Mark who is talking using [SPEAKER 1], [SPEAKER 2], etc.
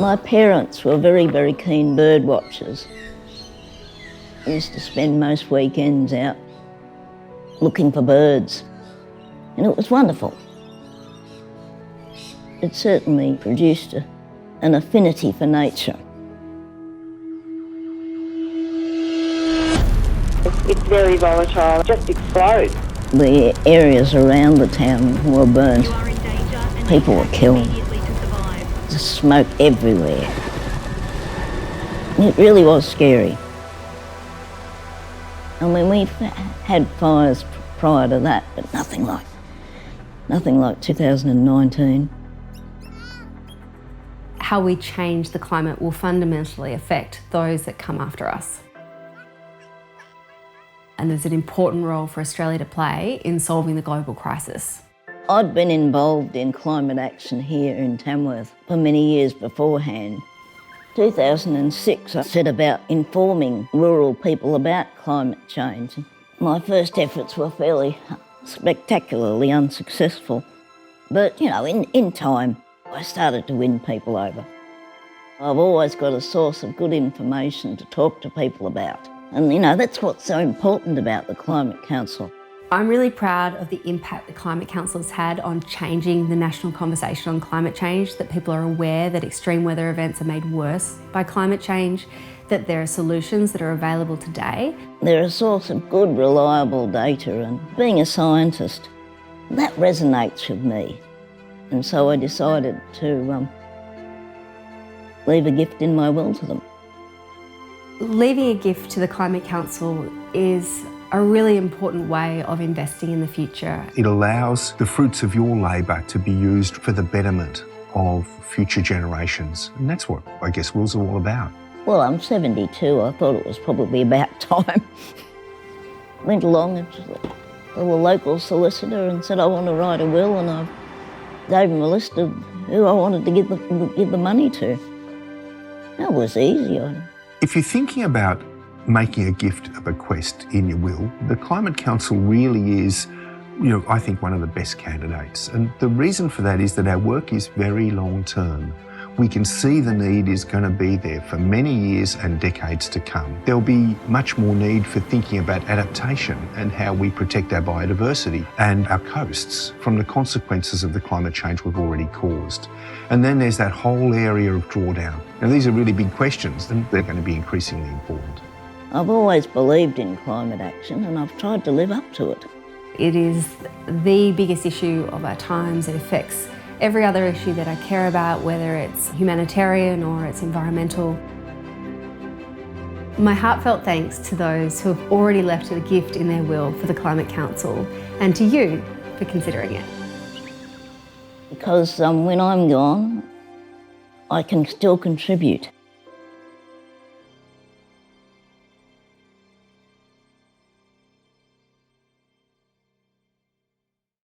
[SPEAKER 1] My parents were very, very keen bird watchers. I used to spend most weekends out looking for birds, and it was wonderful. It certainly produced an affinity for nature.
[SPEAKER 2] It's very volatile, it just explodes.
[SPEAKER 1] The areas around the town were burnt. People were killed. There's smoke everywhere. It really was scary. I mean, we've had fires prior to that, but nothing like 2019.
[SPEAKER 3] How we change the climate will fundamentally affect those that come after us. And there's an important role for Australia to play in solving the global crisis.
[SPEAKER 1] I'd been involved in climate action here in Tamworth for many years beforehand. 2006, I set about informing rural people about climate change. My first efforts were fairly spectacularly unsuccessful. But, you know, in time, I started to win people over. I've always got a source of good information to talk to people about. And, you know, that's what's so important about the Climate Council.
[SPEAKER 3] I'm really proud of the impact the Climate Council has had on changing the national conversation on climate change, that people are aware that extreme weather events are made worse by climate change, that there are solutions that are available today.
[SPEAKER 1] They're a source of good, reliable data, and being a scientist, that resonates with me. And so I decided to leave a gift in my will to them.
[SPEAKER 3] Leaving a gift to the Climate Council is a really important way of investing in the future.
[SPEAKER 4] It allows the fruits of your labour to be used for the betterment of future generations. And that's what I guess wills are all about.
[SPEAKER 1] Well, I'm 72. I thought it was probably about time. Went along to the local solicitor and said I want to write a will, and I gave him a list of who I wanted to give the money to. That was easy.
[SPEAKER 4] If you're thinking about making a gift, a bequest in your will, the Climate Council really is, I think one of the best candidates. And the reason for that is that our work is very long term. We can see the need is going to be there for many years and decades to come. There'll be much more need for thinking about adaptation and how we protect our biodiversity and our coasts from the consequences of the climate change we've already caused. And then there's that whole area of drawdown. Now, these are really big questions, and they're going to be increasingly important.
[SPEAKER 1] I've always believed in climate action, and I've tried to live up to it.
[SPEAKER 3] It is the biggest issue of our times. It affects every other issue that I care about, whether it's humanitarian or it's environmental. My heartfelt thanks to those who have already left a gift in their will for the Climate Council, and to you for considering it.
[SPEAKER 1] Because when I'm gone, I can still contribute.